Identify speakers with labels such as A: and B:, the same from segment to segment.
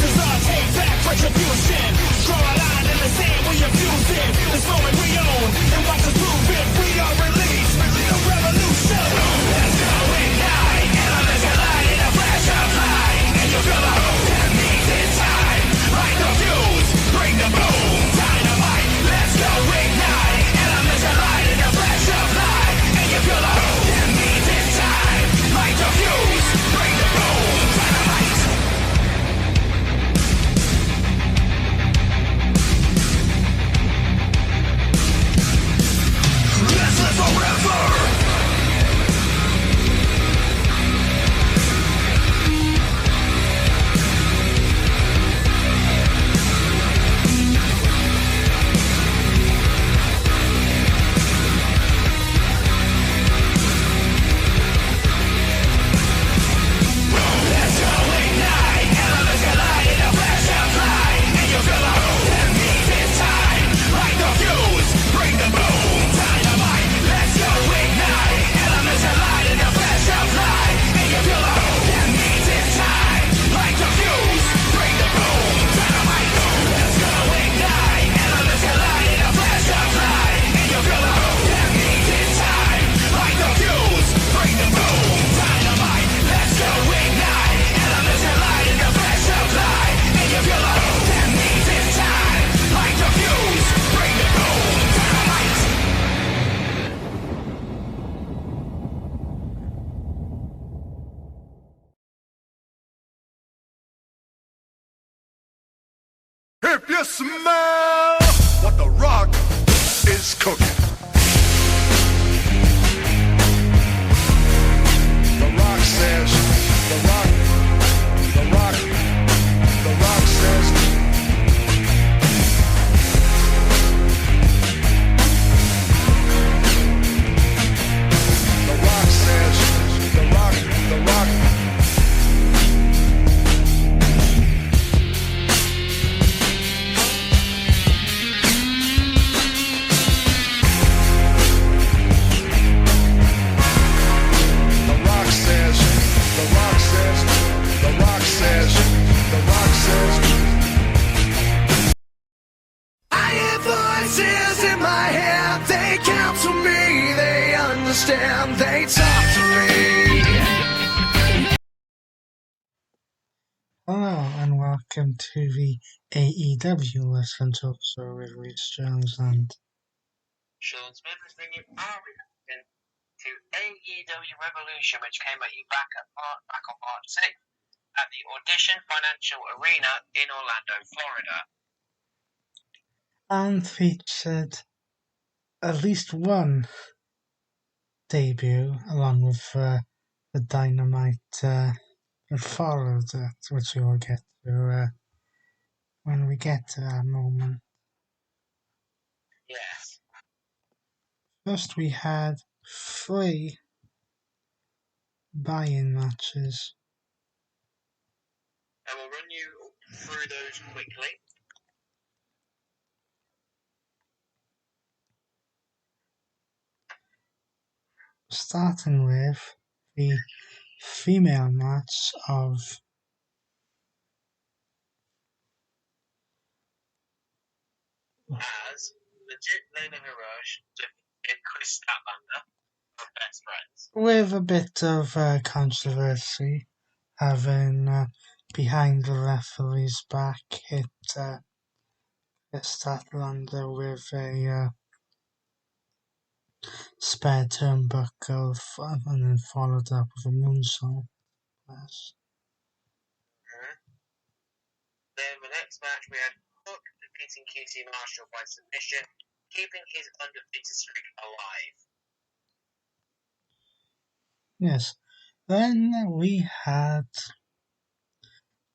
A: is our take back retribution. Draw a line in the sand, we abuse it. This moment we own, and watch us prove it. We are released, the revolution. Let's go ignite, elements collide in a flash of light. And you feel the hope that means it's time. Light the fuse, bring the boom, dynamite. Let's go ignite, elements collide in a flash of light. And you feel the hope that means it's time. Light the fuse, bring the boom, dynamite. Let's live forever. Let's go ignite, elements collide in a flash of light. And you feel the hope that means it's time. Light the fuse, bring the boom, dynamite. Let's go ignite, elements collide in a flash of light. And you feel the hope that means it's time. Light the fuse, bring the boom, dynamite. Let's go ignite, elements collide in a flash of light. And you feel the hope that means it's time. Light the fuse, bring the boom, dynamite. Let's go ignite, elements collide in a flash of light. And you feel the hope that means it's time. Light the fuse, bring the boom, dynamite.
B: If you smell what the rock is cooking. The rock says, the rock says, the rock says, the rock.
A: I hear voices in my head, they counsel me, they understand, they talk to me.
C: Hello and welcome to the AEW Wrestling Talk Show with Reese Jones and
D: Sean Smith is bringing our reaction to Aew Revolution, which came at you back on March 6th at the Audition Financial Arena in Orlando, Florida.
C: and featured at least one debut along with the Dynamite that followed it, which we will get to when we get to that moment.
D: Yes.
C: First we had 3 buy-in matches.
D: I will run you through those quickly.
C: Starting with the female match of
D: As legit Lena Hirsch defeated Chris Statlander of Best Friends.
C: with a bit of controversy, having behind the referee's back hit Statlander with a spare turnbuckle and then followed up with a moonsault. Yes.
D: Then the next match we had Hook defeating QT Marshall by submission, keeping his undefeated streak alive.
C: Yes. Then we had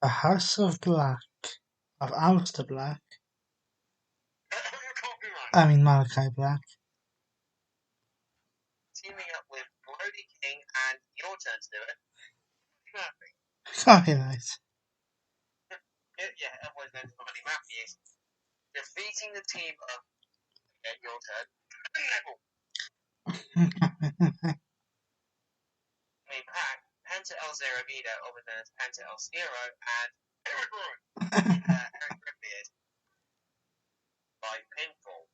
C: the House of Black, of Aleister Black, Malachi Black,
D: teaming up with Brody King and your turn to do it. Murphy.
C: copyright,
D: Yeah, everyone's known as Buddy Matthews. Defeating the team of your turn. Impact, Penta El Zero Vida, also known as Penta El Zero, and Eric Rowan. Eric Redbeard by pinfall.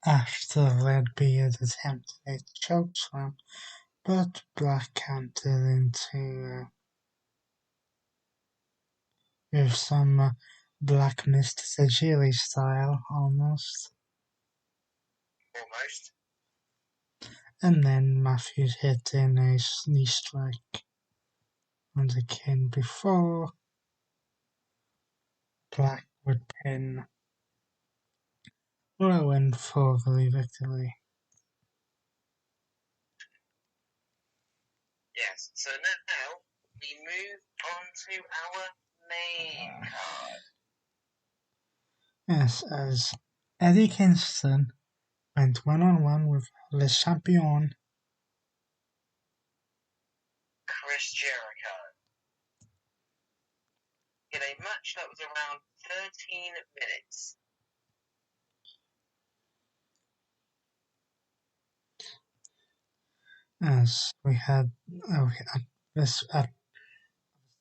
C: After Redbeard attempted a chokeslam, but Black countered into with some Black Mist Tajiri style almost.
D: Almost.
C: And then Matthews hit in a knee strike on the kin before Black would pin Rowan for the victory.
D: Yes, so now we move on to our main card.
C: Yes, as Eddie Kingston went one-on-one with Le Champion,
D: Chris Jericho. In a match that was around 13 minutes.
C: as we had at the start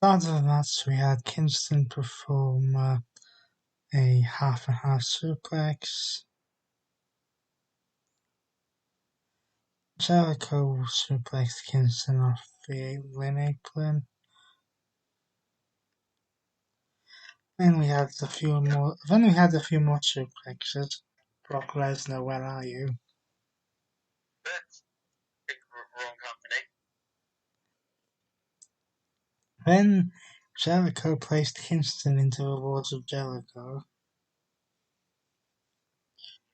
C: of the match, we had Kingston perform a half-and-half suplex. Jericho suplexed Kingston off the apron. Then we had a few more. Then we had a few more suplexes. Brock Lesnar, where are you?
D: But wrong company.
C: Then Jericho placed Kingston into the Lords of Jericho,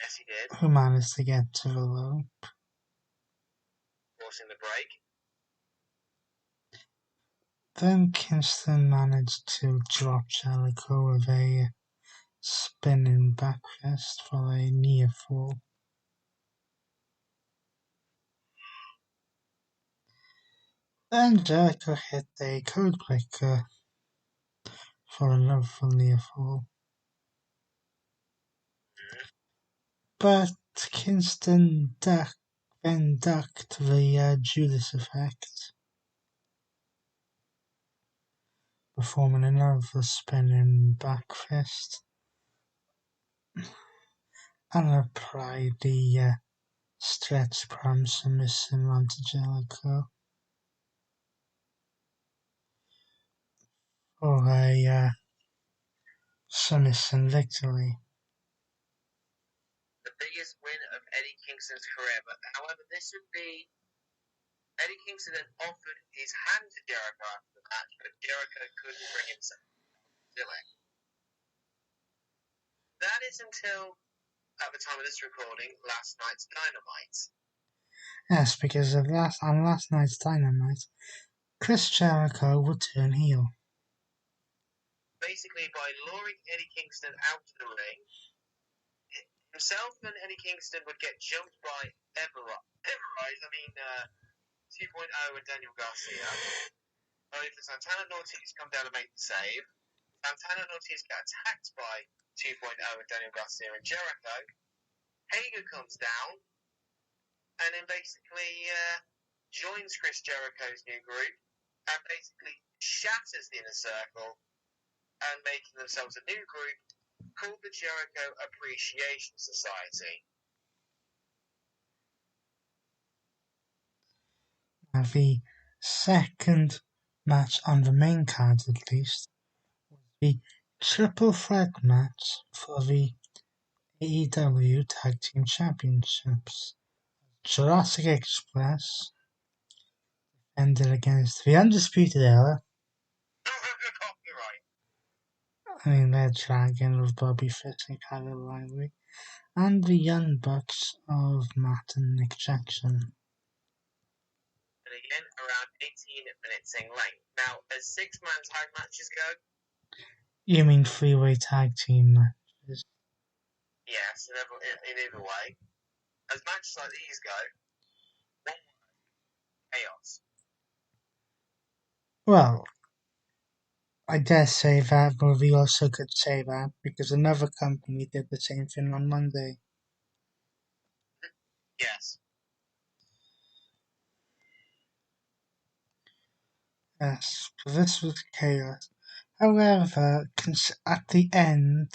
D: Yes, he did.
C: who managed to get to the rope.
D: Forcing the break.
C: Then Kingston managed to drop Jericho with a spinning back fist for a near fall. Then Jericho hit a codebreaker for another near fall. But Kingston then ducked the Judas effect, performing another spinning back fist, and applied the stretch prime submission onto Jericho for a submission victory.
D: The biggest win of Eddie Kingston's career, but however, this would be Eddie Kingston had offered his hand to Jericho after the match, but Jericho couldn't bring himself to do it. That is until, at the time of this recording, last night's Dynamite.
C: Yes, because on last night's Dynamite, Chris Jericho would turn heel.
D: Basically, by luring Eddie Kingston out of the ring, himself and Eddie Kingston would get jumped by Everrise, 2.0 and Daniel Garcia. Only for Santana and Ortiz come down and make the save. Santana and Ortiz get attacked by 2.0 and Daniel Garcia and Jericho. Hager comes down and then basically joins Chris Jericho's new group and basically shatters the Inner Circle and making themselves a new group called the Jericho Appreciation Society.
C: Now, the second match on the main card, at least, was the triple threat match for the AEW Tag Team Championships. Jurassic Express ended against the Undisputed Era.
D: Copyright.
C: Red Dragon of Bobby Fish and Kyle O'Reilly, and the Young Bucks of Matt and Nick Jackson.
D: And again, around 18 minutes in length. Now, as 6-man tag matches go,
C: You mean three-way tag team matches?
D: yes, in either way. As matches like these go, one word, chaos.
C: Well, I dare say that, but we also could say that because another company did the same thing on Monday.
D: Yes.
C: Yes, but this was chaos. However, at the end,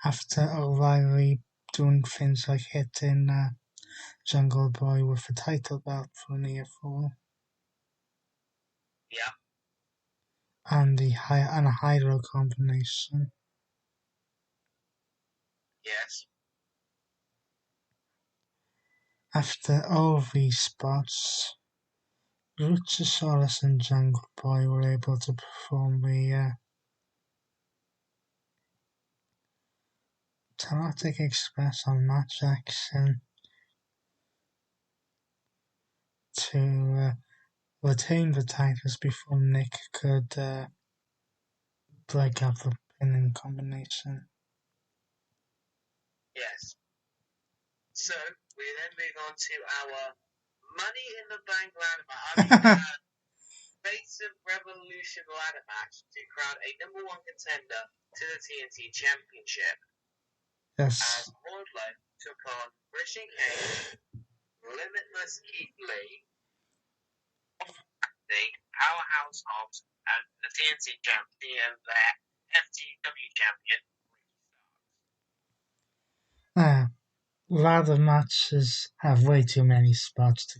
C: after O'Reilly doing things like hitting Jungle Boy with a title belt for a near fall,
D: Yeah.
C: and a hydro combination.
D: Yes.
C: After all these spots, Luchasaurus and Jungle Boy were able to perform the Teletic Express on match action to retain the titles before Nick could break up the pinning combination.
D: Yes. So we then move on to our Money in the Bank ladder match. Face of Revolution ladder match to crown a number one contender to the TNT Championship.
C: Yes.
D: As Wardlow took on Christian Cage, Limitless Keith Lee, the Powerhouse Hobbs, and the TNT champion, their FTW champion.
C: Ladder matches have way too many spots to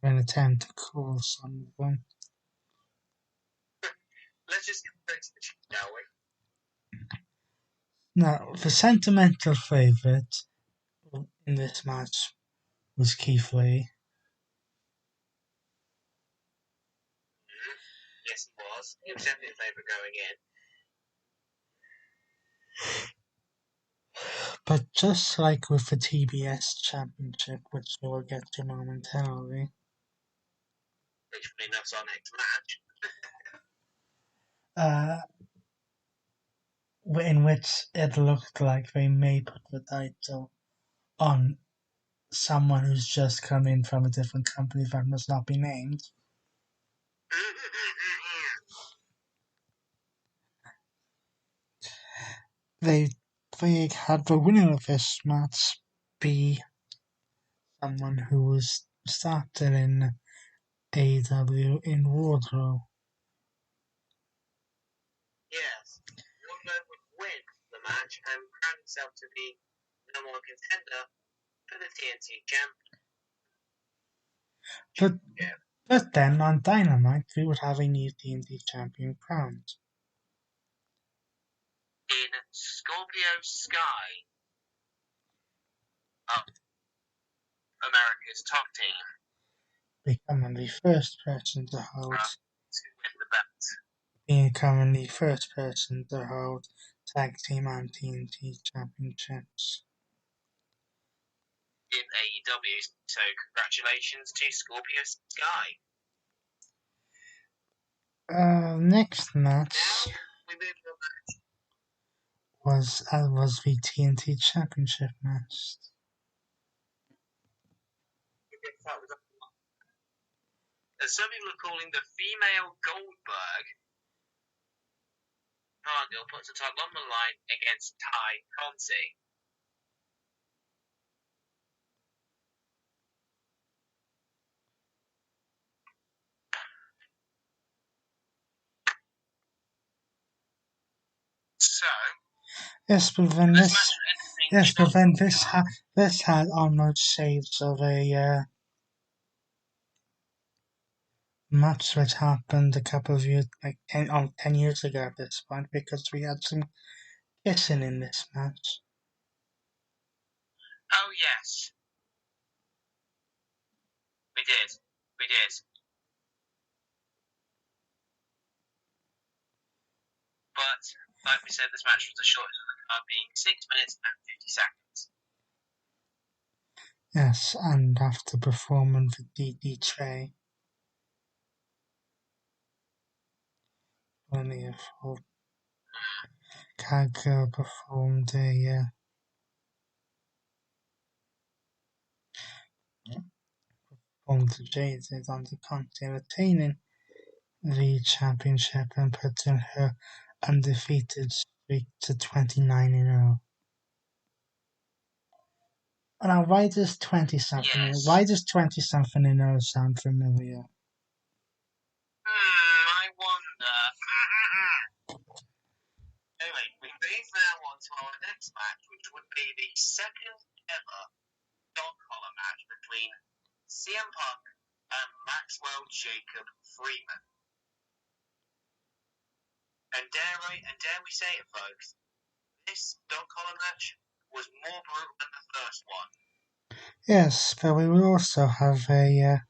C: even attempt to call some of them.
D: Let's just get straight to the shit, shall we?
C: Now, the sentimental favourite in this match was Keith Lee.
D: Yes, he was. He was definitely a favourite going in.
C: But just like with the TBS Championship, which we will get to momentarily,
D: Which will be enough our next match.
C: in which it looked like they may put the title on someone who's just come in from a different company that must not be named. They had the winner of this match be someone who was started in AEW in Wardlow.
D: Yes, Wardlow would win the match and crown himself to be the number one contender for the TNT Championship.
C: But then on Dynamite, we would have a new TNT champion crowned.
D: In Scorpio Sky, America's top team,
C: Becoming the first person to hold.
D: To win the belt.
C: Becoming the first person to hold Tag Team and TNT championships
D: in AEW, so congratulations to Scorpio Sky.
C: Next match
D: Now we move to a match.
C: was the TNT Championship match.
D: As some people are calling the female Goldberg, Cargill puts the title on the line against Ty Conti. So,
C: Yes, but then
D: this
C: this had almost shades of a match which happened a couple of years, like 10 years ago at this point, because we had some kissing in this match.
D: Oh yes, we did. But like we said, this match was the shortest of the card, being 6 minutes and 50 seconds.
C: Yes, and after performing the DD Tray, Cargill performed the Jaded on the Conti, retaining the championship and putting her undefeated streak to 29 in a row. Now, why does 20-something?
D: Yes.
C: Why does 20-something in there sound familiar?
D: I wonder. Anyway, we move now on to our next match, which would be the second ever dog collar match between CM Punk and Maxwell Jacob Freeman. And dare we say it, folks, this dog collar match was more brutal than the first one.
C: Yes, but we will also have a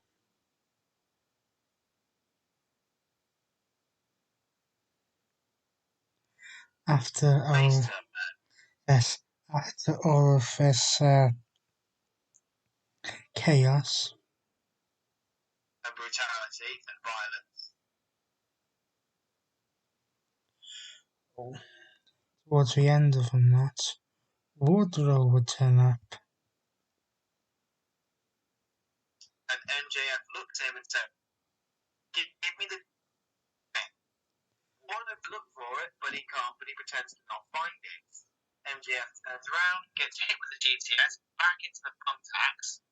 C: after all. Yes, after all of this chaos
D: And brutality and violence.
C: towards the end of the match, Wardlow would turn up.
D: And MJF looked at him and said, give me the want to look for it, but he can't, but he pretends to not find it. MJF turns around, gets hit with the GTS, back into the thumbtacks,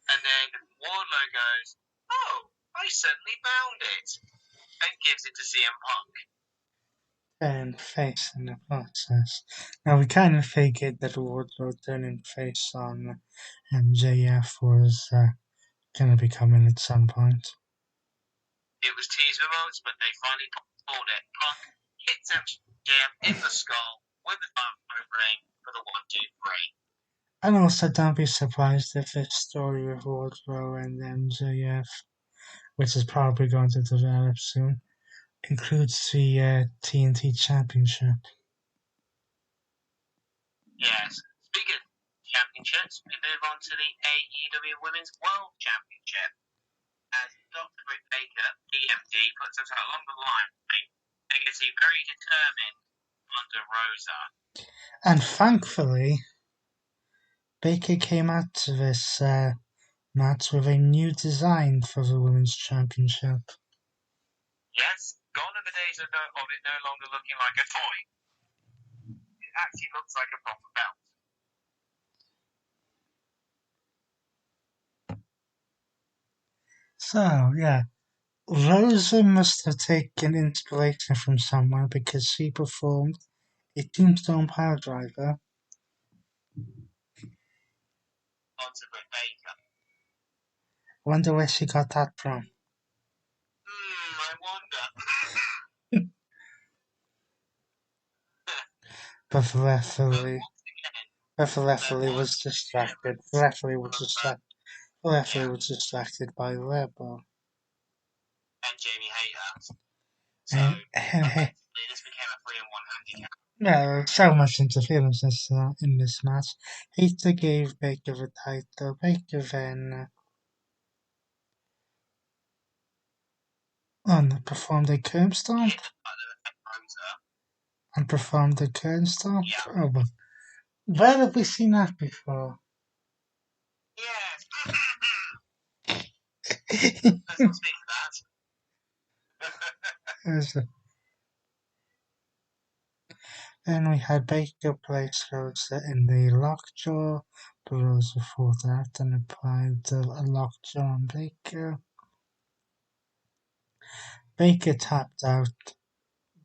D: and then Wardlow goes, oh, I suddenly found it, and gives it to CM Punk.
C: Turn face in the process. Now we kind of figured that Wardlow turning face on MJF was going to be coming at some point.
D: It was teaser moments, but they finally pulled it. Punk hits MJF in the skull with the diamond ring for the 1, 2, 3.
C: And also, don't be surprised if this story with Wardlow and MJF, which is probably going to develop soon, includes the TNT Championship.
D: Yes. Speaking of championships, we move on to the AEW Women's World Championship. As Dr. Britt Baker, EMD, puts herself along the line against a very determined Thunder Rosa.
C: And thankfully, Baker came out to this match with a new design for the Women's Championship.
D: Yes, gone are the days of it no longer looking like a toy. It actually looks like a proper belt.
C: So, yeah, Rosa must have taken inspiration from someone because she performed a Tombstone Piledriver.
D: Onto Britt Baker.
C: Wonder where she got that from.
D: I wonder.
C: But the referee was distracted. The referee was distracted by Rebel.
D: And Jamie Hayter. So,
C: And
D: effectively, this became a 3-on-1 handicap.
C: yeah, so much interference in this match. Hayter gave Baker the title. Baker then performed a curb stomp. And performed a curb stomp?
D: Yeah.
C: Oh, but where have we seen that before?
D: Yes. Let's not speak for that.
C: Then we had Baker place Rosa in the lockjaw, but Rosa fought out and applied a lockjaw on Baker. Baker tapped out,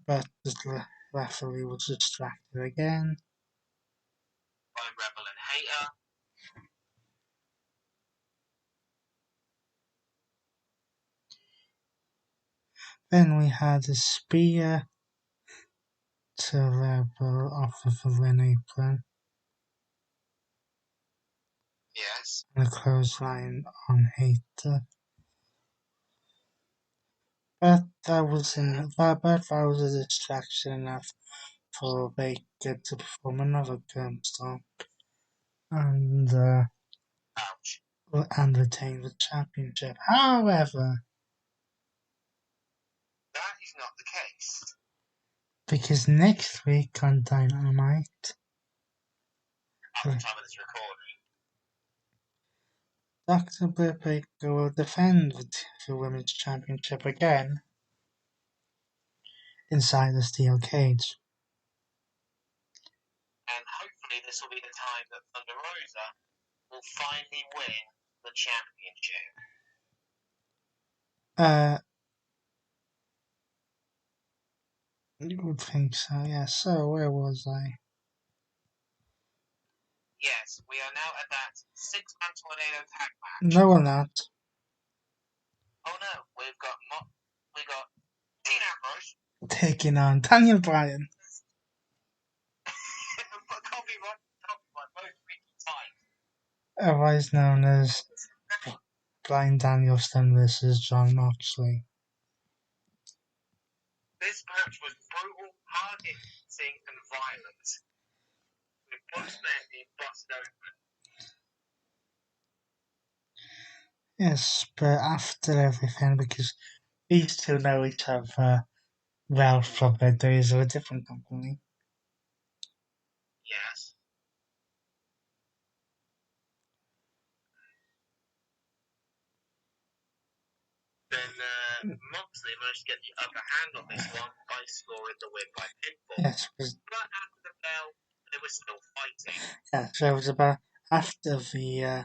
C: but the referee was distracted again.
D: By Rebel and Hayter.
C: Then we had a spear to Rebel off of the ring apron.
D: Yes.
C: And a clothesline on Hayter. But that was a distraction enough for Baker to perform another curb stomp and retain the championship. However,
D: that is not the case.
C: because next week on Dynamite,
D: at the time of this recording,
C: Dr. Britt Baker will defend the Women's Championship again inside the steel cage.
D: and hopefully hopefully this will be the time that Thunder Rosa will finally win the championship.
C: You would think so, yeah. So, where was I?
D: Yes, we are now at that 6-man tornado tag match.
C: No, we're not.
D: Oh no, we've got Dean Ambrose.
C: Taking on Daniel Bryan,
D: Copyright, both freaking times.
C: otherwise known as Bryan Danielson versus John Moxley.
D: This match was brutal, hard-hitting, and violent. With both men being busted open.
C: Yes, but after everything, because these two know each other well from their days of a different company.
D: Yes. Then Moxley managed to get the upper hand on this one by scoring the win by pinfall.
C: Yes, because
D: But after the bell, they were still fighting.
C: so it was about after the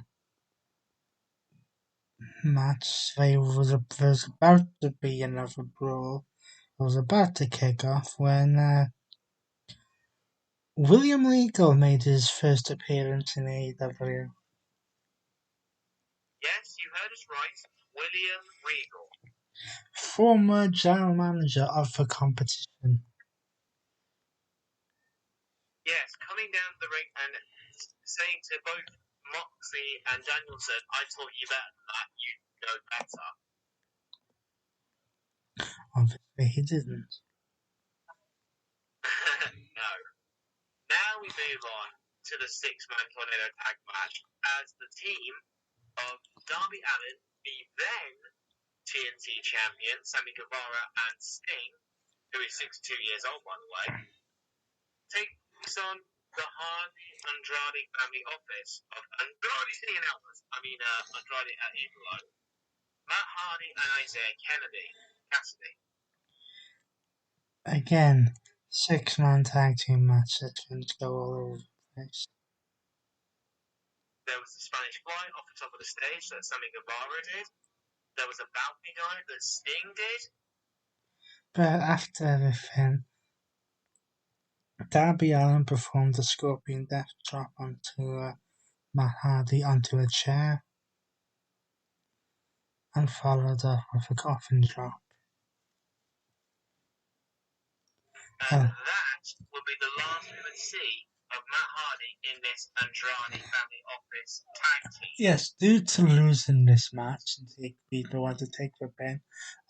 C: match. There was about to be another brawl. It was about to kick off when William Regal made his first appearance in AEW.
D: Yes, you heard us right. William Regal.
C: Former general manager of the competition.
D: Yes, coming down the ring and saying to both Moxley and Danielson, I taught you better than that, you know better.
C: Obviously, he didn't.
D: No. Now we move on to the 6-man tornado tag match as the team of Darby Allin, the then TNT champion, Sammy Guevara, and Sting, who is 62 years old, by the way, takes on the Hardy Andrade family office of Andrade City and Elvis. Andrade at Angelo, Matt Hardy, and Isaiah Cassidy.
C: Again, 6-man tag team match that can go all over the place.
D: There was the Spanish Fly off the top of the stage that Sammy Guevara did. There was a balcony dive that Sting did.
C: But after everything, Darby Allin performed a Scorpion Death Drop onto Matt Hardy onto a chair and followed up with a coffin drop.
D: And that will be the last we would see of Matt Hardy in this Andrade family office tag team.
C: Yes, due to losing this match and being the one to take the pin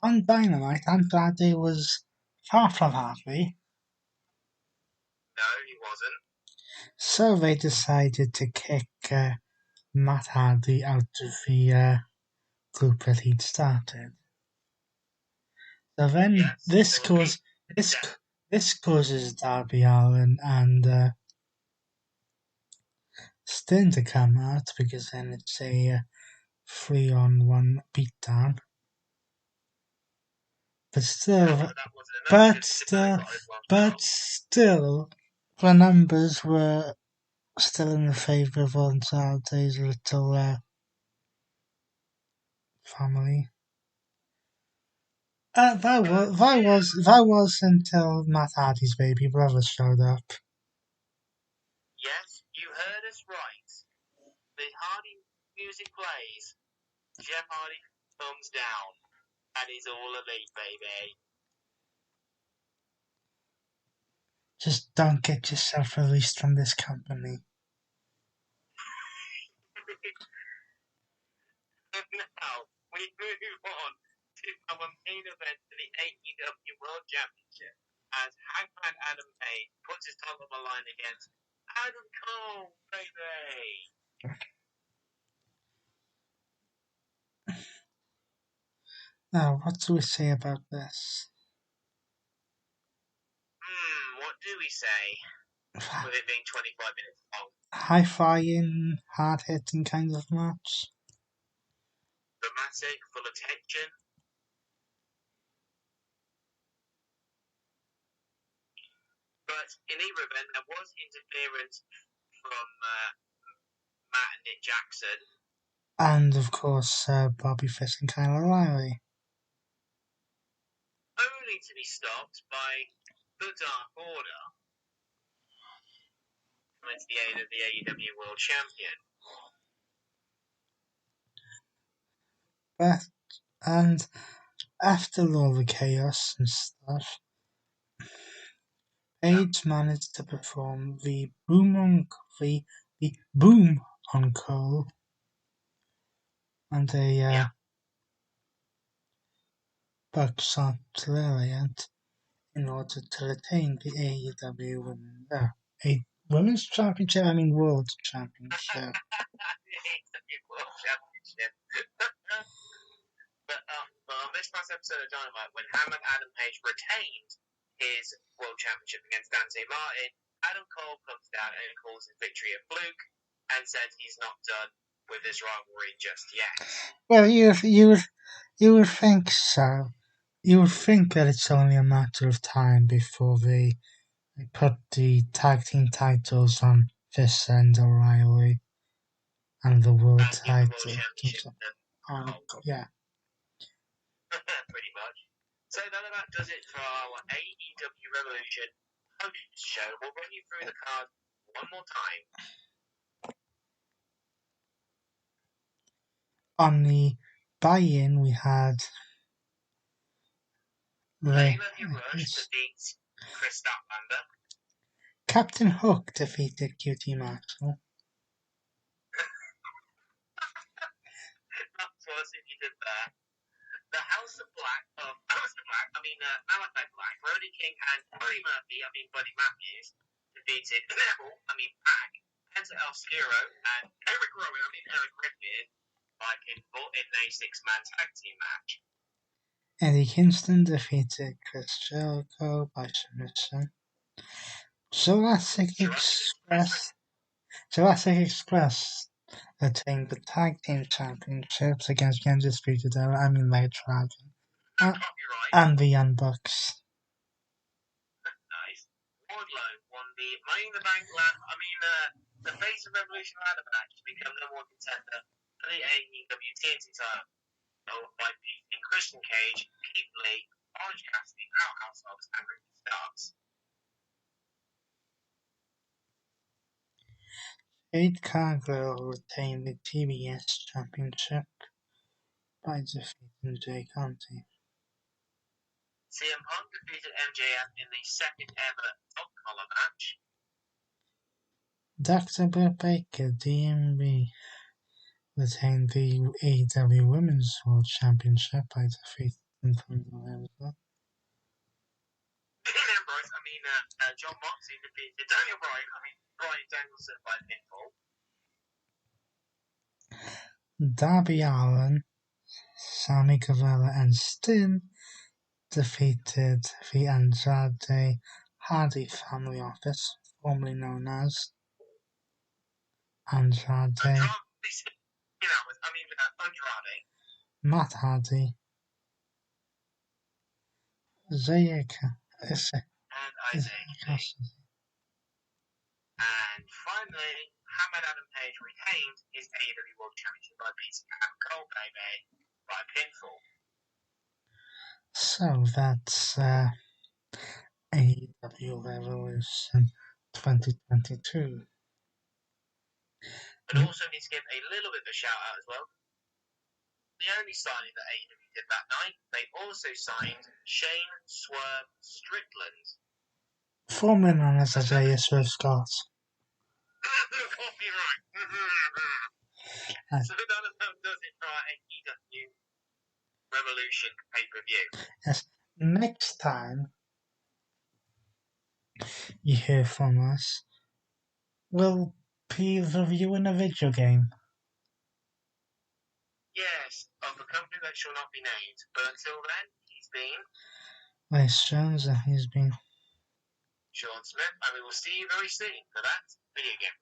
C: on Dynamite, Andrade was far from happy.
D: No, he wasn't.
C: So they decided to kick Matt Hardy out of the group that he'd started. So then
D: Yes,
C: this causes Darby Allin and Sting to come out because then it's a 3-on-1 beatdown. But still, the numbers were still in the favour of Andrade's little family. That was until Matt Hardy's baby brother showed up.
D: Yes, you heard us right. The Hardy music plays. Jeff Hardy comes down, and he's all elite, baby.
C: Just don't get yourself released from this company.
D: Now, we move on to our main event for the AEW World Championship as Hangman Adam Page puts his tongue on the line against Adam Cole, baby.
C: Now, what do we say about this?
D: What do we say? With it being 25 minutes long.
C: High-flying, hard-hitting kind of match.
D: Dramatic, full of tension. But in either event, there was interference from Matt and Nick Jackson.
C: And of course, Bobby Fish and Kyle O'Reilly.
D: Only to be stopped by the Dark Order. Coming to the aid of the AEW World Champion.
C: And after all the chaos and stuff, Paige managed to perform the boom encore and a buckshot lariat in order to retain the AEW Women's Championship, World Championship.
D: AEW World Championship. But on this past episode of Dynamite, when Adam Page retained his World Championship against Dante Martin, Adam Cole comes down and calls his victory a fluke and says he's not done with this rivalry just yet.
C: Well, you would think so. You would think that it's only a matter of time before they put the tag team titles on Fish and O'Reilly and the world title. Yeah.
D: Pretty much. So that about does it for our AEW Revolution post show. We'll run you through the card one more time.
C: On the buy-in, we had
D: AEW Rush defeats Chris Statlander.
C: Captain Hook defeated QT Marshall.
D: That's worse if you did that. The Malachi Black, Brody King and Buddy Matthews defeated Pac, Penta El Zero and Eric Redbeard by pinfall in a 6-man tag team match.
C: Eddie Kingston defeated Chris Jericho by submission. Jurassic Express retained the tag team championships against the Undisputed Era, Red Dragon, and the Young Bucks.
D: Nice. Wardlow won the Money in the Bank the Face of Revolution ladder match to become number one contender for the AEW TNT title by beating Christian Cage, Keith Lee, Orange Cassidy, Powerhouse Hobbs, and Ricky Starks.
C: Jade Cargill retained the TBS Championship by defeating Jay Conti.
D: CM Punk defeated MJF in the second ever dog collar match.
C: Dr. Britt Baker, DMB, retained the AEW Women's World Championship by defeating Thunder Rosa.
D: John Moxley defeated Bryan Danielson by pinfall.
C: Darby Allin, Sammy Guevara, and Sting defeated the Andrade Hardy Family Office, formerly known as Andrade, Matt Hardy, Isaiah Cassidy.
D: And finally, Adam Page retained his AEW World Championship by beating Adam Cole by pinfall.
C: So that's AEW Revolution 2022.
D: But also need to give a little bit of a shout out as well. The only signing that AEW did that night, they also signed Shane Swerve Strickland,
C: formerly known as Isaiah Swerve Scott.
D: Copyright. So that about does it for our AEW Revolution pay-per-view.
C: Yes. Next time you hear from us, we'll be reviewing a video game.
D: Yes, of a company that shall not be named. But until then, he's been
C: Wes Jones, and he's been
D: Sean Smith, and we will see you very soon for that video game.